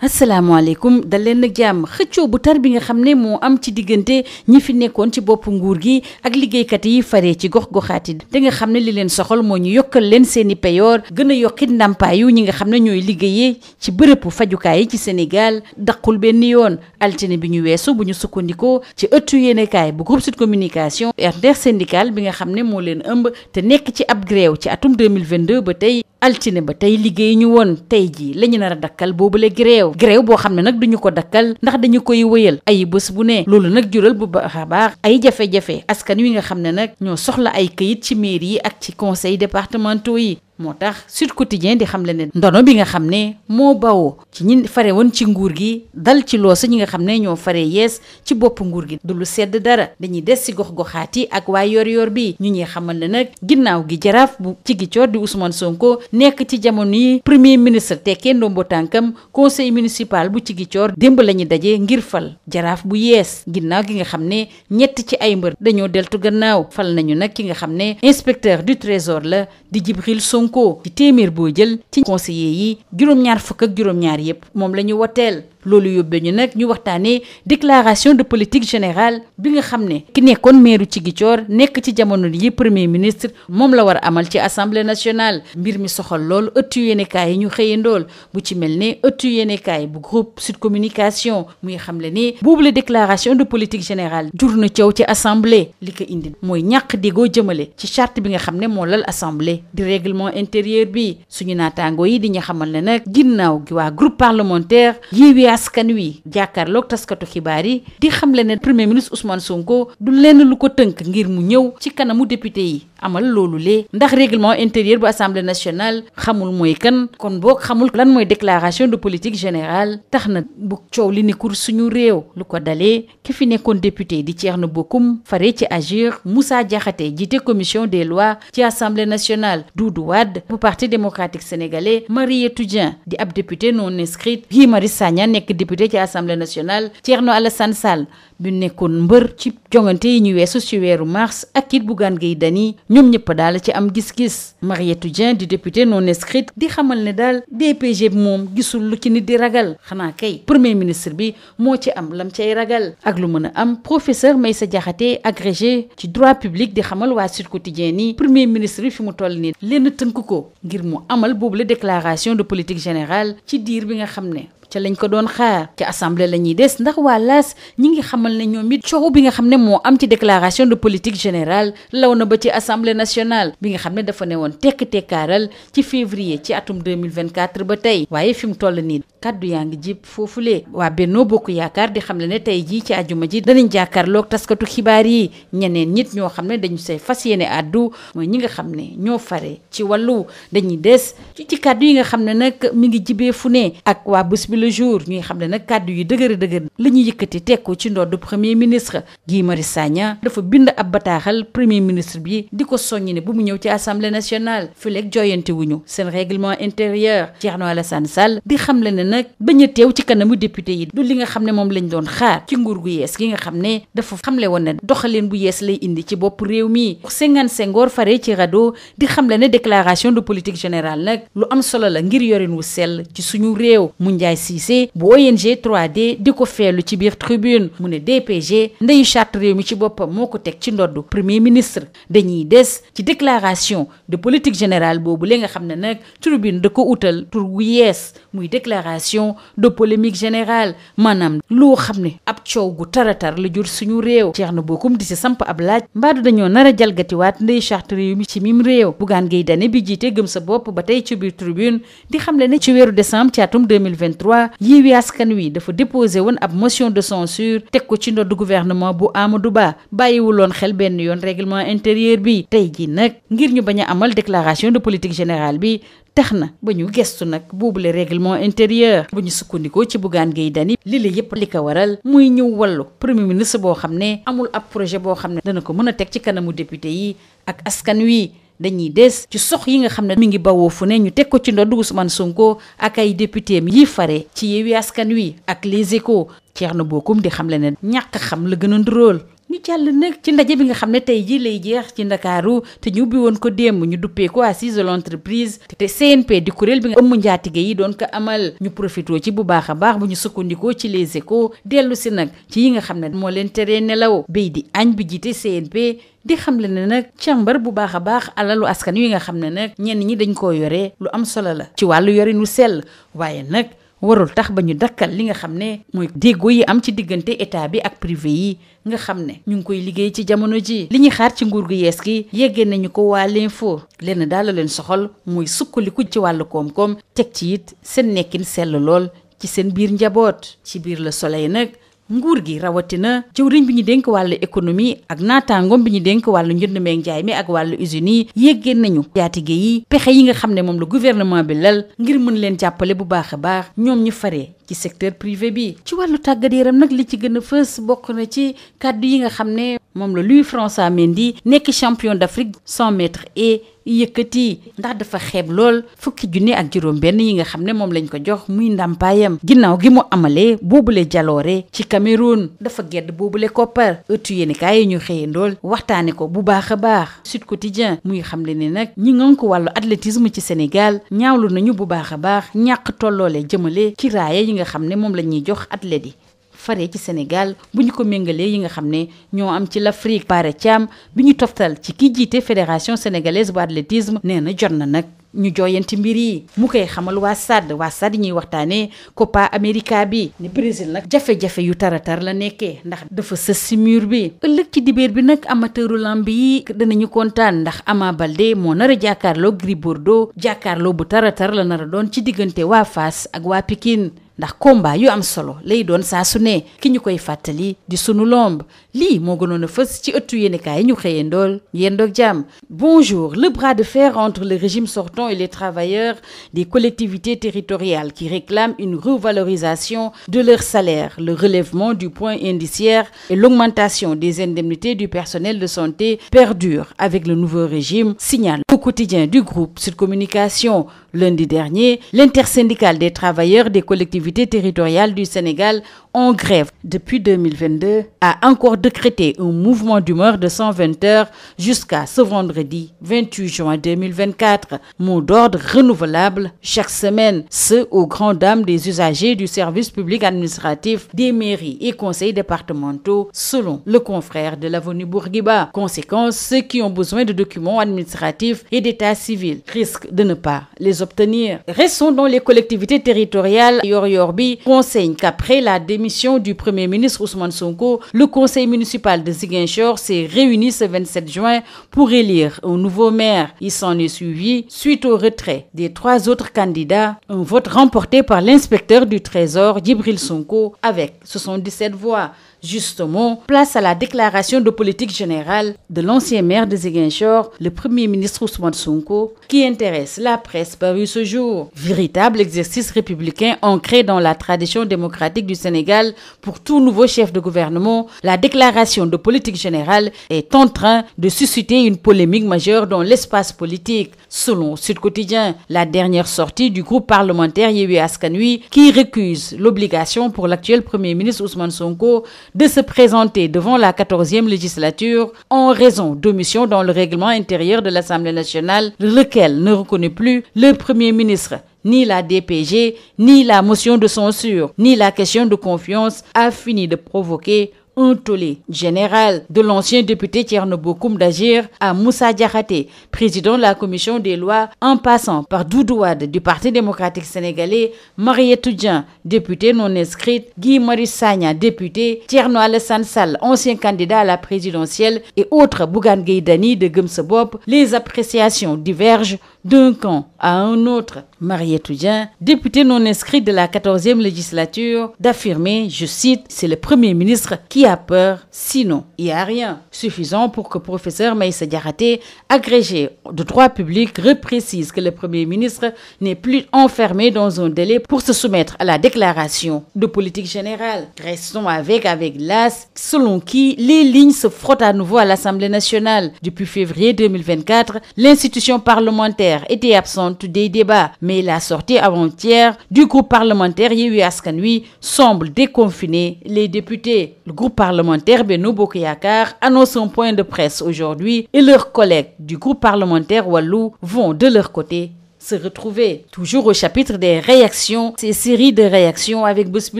asalaamaaleykum dal leen nag jàmm xëccoo bu tar bi nga xam ne moo am ci diggante ñi fi nekkoon ci bopp nguur gi ak liggéeykat yi faree ci gox-goxaat yi te nga xam ne li leen soxal moo ñu yokkal leen seeni peyoor gën a yokkit ndàmpaayu ñi nga xam ne ñooy liggéeyee ci bërëbu fajukaay yi ci Sénégal daqul benn yoon altine bi ñu weesu bu ñu sukkandikoo ci ëttu yéenekaay bu groupe Sud Communication intersyndical bi nga xam ne moo leen ëmb te nekk ci ab grève ci atum 2022 ba tey altine ba tey liggéey ñu woon tey jii la ñu nar a dakkal boobule grève boo xam ne nag duñu ko dakkal ndax dañu koy wëyal ay bés bu ne loolu nag jural bu baax a baax ay jafe-jafe askan wi nga xam ne nag ñoo soxla ay këyit ci mairie yi ak ci conseil départementaux yi moo tax Sud Quotidien di xam le ne ndono bi nga xam ne moo bawoo ci ñi fare woon ci nguur gi dal ci loosa ñi nga xam ne ñoo fare yees ci bopp nguur gi du lu sedd dara dañuy des ci gox-goxaat yi ak waa yor bi ñu ñuy xamal ne nag ginnaaw gi jaraaf bu Ziguinchor di Ousmane Sonko nekk ci jamono yi premier ministre tekkee ndombo tànkam conseil municipal bu Ziguinchor démb la ñu daje ngir fal jaraaf bu yees ginnaaw gi nga xam ne ñett ci ay mbër dañoo deltu gannaaw fal nañu nag ki nga xam ne inspecteur du trésor la di Djibril Sonko ci téeméer boo jël ci conseillers yi juróom-ñaar fukk ak juróom-ñaar yépp moom la ñu woteel loolu yóbbee ñu nag ñu waxtaanee déclaration de politique générale bi nga xam ne ki nekkoon meeru Ziguinchor nekk ci jamono yi premier ministre moom la war a amal ci assemblée nationale mbir mi soxal lool ëttu yéenekaay yi ñu xëyandool bu ci mel ne ëttu yéenekaay bu groupe Sud Communication muy xam le ne boobu la déclaration de politique générale jur na coow ci assemblée li ko indi mooy ñàkk déggoo jëmale ci charte bi nga xam ne moo lal assemblée di règlement intérieur bi suñu naataangoo yi di ñu xamal ne nag ginnaaw gi waa groupe parlementaire Yewwi Askan Wi jàkkaarloog taskatu xibaar yi di xamle ne premier ministre Ousmane Sonko du lenn lu ko tënk ngir mu ñëw ci kanamu député yi amal loolu lee ndax règlement intérieur bu assemblée nationale xamul mooy kan kon boog xamul lan mooy déclaration de politique générale tax na bu coow li ni kur suñu réew lu ko dalee ki fi nekkoon député di Thierno Bocoum fare ci Agir Moussa Diakhaté jiite commission des lois ci assemblée nationale Doudou Wade bu parti démocratique sénégalais Marietou Dieng di ab député non inscrite Guy Marius Sagna nekk député ci assemblée nationale Thierno Alassane Sall bi nekkoon mbër ci jongante yi ñu weesu ci weeru mars ak it Bougane Gueye Dany ñoom ñëpp daal ci am gis-gis Marietou Dieng di député non inscrite di xamal ne daal DPG bi moom gisul lu ci nit di ragal xanaa kay premier ministre bi moo ci am lam cay ragal ak lu mën a am professeur Meïssa Diakhaté agrégé ci droit public di xamal waa Sud Quotidien ni premier ministre bi fi mu toll nii lenn tënk ko ngir mu amal boobu la déclaration de politique générale ci diir bi nga xam ne ca lañ ko doon xaar ci assemblée la ñuy des ndax waa laas ñi ngi xamal ne ñoom it coow bi nga xam ne moo am ci déclaration de politique générale law na ba ci assemblée nationale bi nga xam ne dafa ne woon tekk-tekkaaral ci février ci atum 2024 ba tey waaye fi mu toll nii kaddu yaa ngi jib foofulee waa Benno Bokk Yaakaar di xam ne tey jii ci àjjuma ji danañ jàkkaarloog taskatu xibaar yi ñeneen nit ñoo xam ne dañu say fas yéene àddu mooy ñi nga xam ne ñoo fare ci wàllu dañuy des ci kaddu yi nga xam ne nag mi ngi jibee fu ne ak waa bés bi le jour ñuy xam ne nag kàddu yu dëgër la ñuy yëkkati teg ko ci ndodd premier ministre Guy Marius Sagna dafa bind ab bataaxal premier ministre bi di ko soññ ne bu mu ñëw ci assemblée nationale fileeg joyante wuñu seen règlement intérieur Thierno Alassane Sall di xam le ne nag bañ a teew ci kanamu député yi du li nga xam ne moom lañ doon xaar ci nguur gu yees gi nga xam ne dafa xamle woon ne doxalin bu yees lay indi ci bopp réew mi Senghane Senghor fare ci RADDHO di xam le ne déclaration de politique générale nag lu am solo la ngir yorin wu sell ci suñu réew mu Ndiaye Cissé bu ONG 3D di ko feelu ci biir tribune mu ne DPG ndeyu charte réew mi ci boppam moo ko teg ci ndoddu premier ministre dañuy des ci déclaration de politique générale boobu li nga xam ne nag tribune da ko utal tur gu yees muy déclaration de polémique générale maanaam loo xam ne ab coow gu taratar la jur suñu réew Thierno Bocoum di si samp ab laaj mbaadu dañoo nar a jalgatiwaat ndeyu charte réew mi ci mim réew Bougane Gueye Dany bi jiite gëm sa bopp ba tey ci biir tribune di xam le ne ci weeru décembre ci atum 2023 Yewwi Askan Wi dafa déposé woon ab motion de censure teg ko ci ndodd gouvernement bu Amadou Ba bàyyiwuloon xel benn yoon règlement intérieur bi tey ji nag ngir ñu bañ a amal déclaration de politique générale bi tax na ba ñu gestu nag boobule règlement intérieur ba ñu sukkandikoo ci Bougane Gueye Dany li la yëpp li ko waral muy ñëw wàllu premier ministre boo xam ne amul ab projet boo xam ne dana ko mën a teg ci kanamu député yi ak askan wi dañuy des ci sox yi nga xam ne mi ngi bawoo fu ne ñu teg ko ci ndodd Ousmane Sonko ak ay député yi fare ci Yewwi Askan Wi ak Les Échos Thierno Bocoum di xam le ne ñàkk xam la gën a nduróol ñu jàll nag ci ndaje bi nga xam ne tey jii lay jeex ci Ndakaaru te ñu ubbi woon ko démb ñu duppee ko assise de l'entreprise te CNP di kuréel bi nga ëmb njaatige yi doon ko amal ñu profité ci bu baax a baax bu ñu sukkandikoo ci les Échos dellu si nag ci yi nga xam ne moo leen teree nelaw béy di añ bi jiite CNP di xamle ne nag càmbar bu baax a baax alalu askan wi nga xam ne nag ñenn ñi dañ koo yore lu am solo la ci wàllu yorinu sell waaye nag warul tax ba ñu dakkal li nga xam ne mooy déggoo yi am ci diggante état bi ak privé yi nga xam ne ñu ngi koy liggéey ci jamono ji li ñuy xaar ci nguur gu yees gi yeggee nañu ko waa l'info lenn daal la leen soxal mooy sukkaliku ci wàllu koom-koom teg ci it seen nekkin sell lool ci seen biir njaboot ci biir Le Soleil nag nguur gi rawatina jëwriñ bi ñu dénk wàllu économie ak naataangoom bi ñu dénk wàllu njënd meeg njaay mi ak wàllu usines yi yéggee nañu jaatige yi pexe yi nga xam ne moom la gouvernement bi lal ngir mën leen jàppale bu baax a baax ñoom ñu faree ci secteur privé bi ci wàllu tàggat yaram nag li ci gën a fës bokk na ci kàddu yi nga xam ne moom la Louis-François Mendy nekk champion d'Afrique 100 mètres et yëkkati ndax dafa xeeb lool fukki junni ak juróom benn yi nga xam ne moom lañ ko jox muy ndàmpaayam ginnaaw gi mu amalee boobule jaloore ci Cameroun dafa gedd boobule koppar ëttu yéenekaay yi ñu xëyee ndool waxtaane ko bu baax a baax Sud Quotidien muy xamle ne nag ñi ngan ko wàllu athlétisme ci Sénégal ñaawlu nañu bu baax a baax ñàkk tolloole jëmale ci raaya yi nga xam ne moom la ñuy jox athlètes yi faree ci Sénégal bu ñu ko méngalee yi nga xam ne ñoo am ci l'Afrique Bara Thiam bi ñu toftal ci ki jiite fédération sénégalaise bu athlétisme nee na jot na nag ñu jooyanti mbir yi mu koy xamal waa SAD ñuy waxtaanee Copa América bi ni Brésil nag jafe-jafe yu taratar la nekkee ndax dafa sës si mur bi ëllëg ci dibéer bi nag amateuru lamb yi danañu kontaan ndax Ama Baldé moo nar a jàkkaarloo Gris Bordeaux jàkkaarloo bu taratar la nar a doon ci diggante waa Fass ak waa Pikine ndax combat yu am solo lay doon saa su ne ki ñu koy fàttali di sunu lomb lii moo gënoon a fës ci ëttu yéenekaay yi ñu xëyee ndool yendoog jàmm. Bonjour. Le bras de fer entre le régime sortant et les travailleurs des collectivités territoriales qui réclament une revalorisation de leur salaire, le relèvement du point indiciaire et l'augmentation des indemnités du personnel de santé perdure avec le nouveau régime, signale au quotidien du groupe Sud Communication. Lundi dernier, l'intersyndicale des travailleurs des collectivités territoriales du Sénégal en grève depuis 2022 a encore décrété un mouvement d'humeur de 120 heures jusqu'à ce vendredi 28 juin 2024. Mot d'ordre renouvelable chaque semaine, ce aux grandes dames des usagers du service public administratif, des mairies et conseils départementaux, selon le confrère de l'Avenue Bourguiba. Conséquence, ceux qui ont besoin de documents administratifs et d'état civil risquent de ne pas les obtenir. Restons dans les collectivités territoriales. Yor bi renseigne qu'après la démission du Premier ministre Ousmane Sonko, le conseil municipal de Ziguinchor s'est réuni ce 27 juin pour élire un nouveau maire. Il s'en est suivi, suite au retrait des 3 autres candidats, un vote remporté par l'inspecteur du Trésor, Djibril Sonko, avec 77 voix. Justement, place à la déclaration de politique générale de l'ancien maire de Ziguinchor, le Premier ministre Ousmane Sonko, qui intéresse la presse parue ce jour. Véritable exercice républicain ancré dans la tradition démocratique du Sénégal pour tout nouveau chef de gouvernement, la déclaration de politique générale est en train de susciter une polémique majeure dans l'espace politique. Selon Sud Quotidien, la dernière sortie du groupe parlementaire Yewwi Askan Wi qui récuse l'obligation pour l'actuel Premier ministre Ousmane Sonko de se présenter devant la 14e législature en raison d'omissions dans le règlement intérieur de l'Assemblée nationale, lequel ne reconnaît plus le Premier ministre, ni la DPG, ni la motion de censure, ni la question de confiance a fini de provoquer un tollé général de l'ancien député Thierno Bocoum d'Agir à Moussa Diakhaté, président de la commission des lois, en passant par Doudou Wade du Parti démocratique sénégalais, Mariétou Dieng, députée non inscrite, Guy Marius Sagna, député, Thierno Alassane Sall, ancien candidat à la présidentielle et autres Bougane Gueye Dany de Gëm Sa Bopp, les appréciations divergent d'un camp à un autre. Mariétou Dieng, députée non inscrite de la 14e législature, d'affirmer, je cite, c'est le Premier ministre qui a peur, sinon il n'y a rien. Suffisant pour que professeur Maïssa Diakhaté, agrégé de droit public, reprécise que le Premier ministre n'est plus enfermé dans un délai pour se soumettre à la déclaration de politique générale. Restons avec l'AS, selon qui les lignes se frottent à nouveau à l'Assemblée nationale. Depuis février 2024, l'institution parlementaire parlementaire était absente des débats, mais la sortie avant-hier du groupe parlementaire Yewwi Askan Wi semble déconfiner les députés. Le groupe parlementaire Benno Bokk Yakaar annonce un point de presse aujourd'hui et leurs collègues du groupe parlementaire Wallu vont de leur côté se retrouver. Toujours au chapitre des réactions, ces séries de réactions avec Bës Bi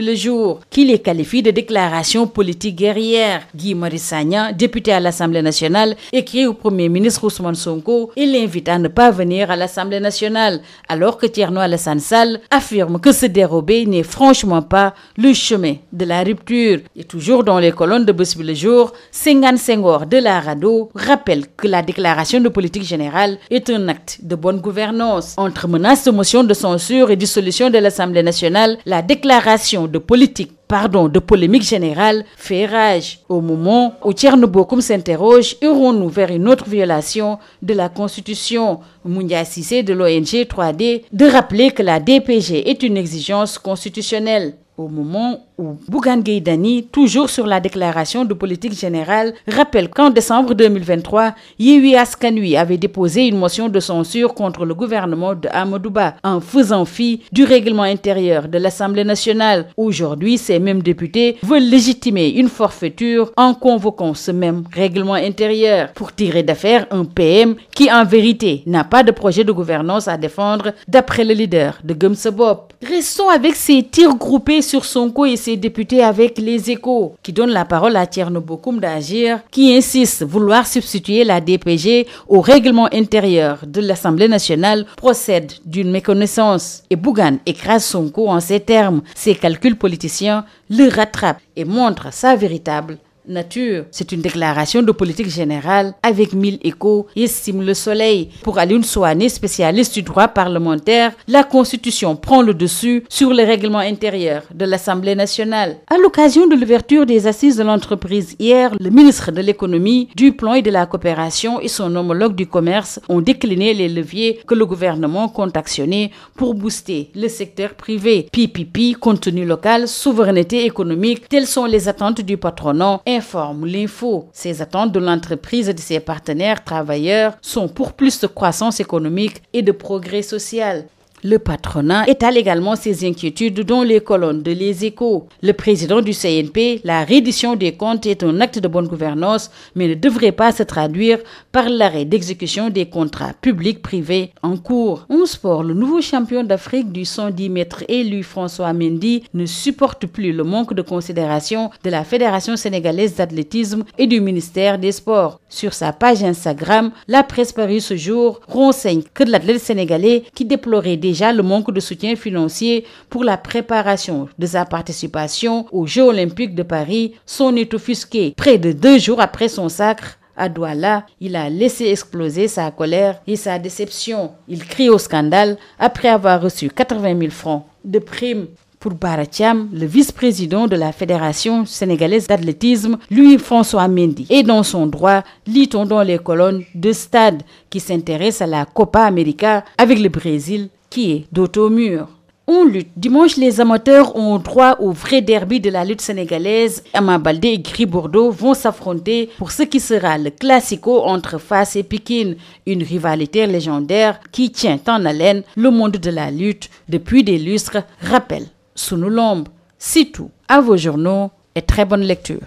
Le Jour, qui les qualifie de déclarations politiques guerrières. Guy Marius Sagna, député à l'Assemblée nationale, écrit au Premier ministre Ousmane Sonko et l'invite à ne pas venir à l'Assemblée nationale, alors que Thierno Alassane Sall affirme que se dérober n'est franchement pas le chemin de la rupture. Et toujours dans les colonnes de Bës Bi Le Jour, Senghane Senghor de la RADDHO rappelle que la déclaration de politique générale est un acte de bonne gouvernance. Entre menaces de motion de censure et dissolution de l'Assemblée nationale, la déclaration de polémique générale fait rage. Au moment où Thierno Bocoum s'interroge, irons-nous vers une autre violation de la Constitution? Moundia Cissé de l'ONG 3D de rappeler que la DPG est une exigence constitutionnelle. Au moment où Bougane Gueye Dany, toujours sur la déclaration de politique générale, rappelle qu'en décembre 2023, Yewwi Askan Wi avait déposé une motion de censure contre le gouvernement de Amadou Ba en faisant fi du règlement intérieur de l'Assemblée nationale. Aujourd'hui, ces mêmes députés veulent légitimer une forfaiture en convoquant ce même règlement intérieur pour tirer d'affaire un PM qui, en vérité, n'a pas de projet de gouvernance à défendre, d'après le leader de Gëm Sa Bopp. Restons avec ces tirs groupés sur Sonko et ses députés avec Les Échos, qui donnent la parole à Thierno Bocoum d'Agir, qui insiste vouloir substituer la DPG au règlement intérieur de l'Assemblée nationale, procède d'une méconnaissance. Et Bougane écrase Sonko en ces termes. Ses calculs politiciens le rattrapent et montrent sa véritable nature. C'est une déclaration de politique générale avec 1000 échos, estime Le Soleil. Pour Alioune Souané, spécialiste du droit parlementaire, la Constitution prend le dessus sur le règlement intérieur de l'Assemblée nationale. À l'occasion de l'ouverture des assises de l'entreprise hier, le ministre de l'économie, du plan et de la coopération et son homologue du commerce ont décliné les leviers que le gouvernement compte actionner pour booster le secteur privé. PPP, contenu local, souveraineté économique, telles sont les attentes du patronat, informe l'info. Ces attentes de l'entreprise et de ses partenaires travailleurs sont pour plus de croissance économique et de progrès social. Le patronat étale également ses inquiétudes dans les colonnes de Les Échos. Le président du CNP, la reddition des comptes est un acte de bonne gouvernance, mais ne devrait pas se traduire par l'arrêt d'exécution des contrats publics-privés en cours. En sport, le nouveau champion d'Afrique du 110 mètres élu François Mendy ne supporte plus le manque de considération de la Fédération sénégalaise d'athlétisme et du ministère des Sports. Sur sa page Instagram, la presse parue ce jour renseigne que l'athlète sénégalais qui déplorait déjà le manque de soutien financier pour la préparation de sa participation aux Jeux Olympiques de Paris s'en est offusqué. Près de 2 jours après son sacre à Douala, il a laissé exploser sa colère et sa déception. Il crie au scandale après avoir reçu 80 000 francs de prime. Pour Bara Thiam, le vice-président de la Fédération sénégalaise d'athlétisme, Louis-François Mendy, est dans son droit, lit-on dans les colonnes de Stade, qui s'intéresse à la Copa América avec le Brésil, qui est dos au mur. On lutte. Dimanche, les amateurs ont droit au vrai derby de la lutte sénégalaise. Ama Baldé et Gris Bordeaux vont s'affronter pour ce qui sera le classico entre Fass et Pikine, une rivalité légendaire qui tient en haleine le monde de la lutte depuis des lustres, rappelle Sunu Lamb. C'est tout. À vos journaux et très bonne lecture.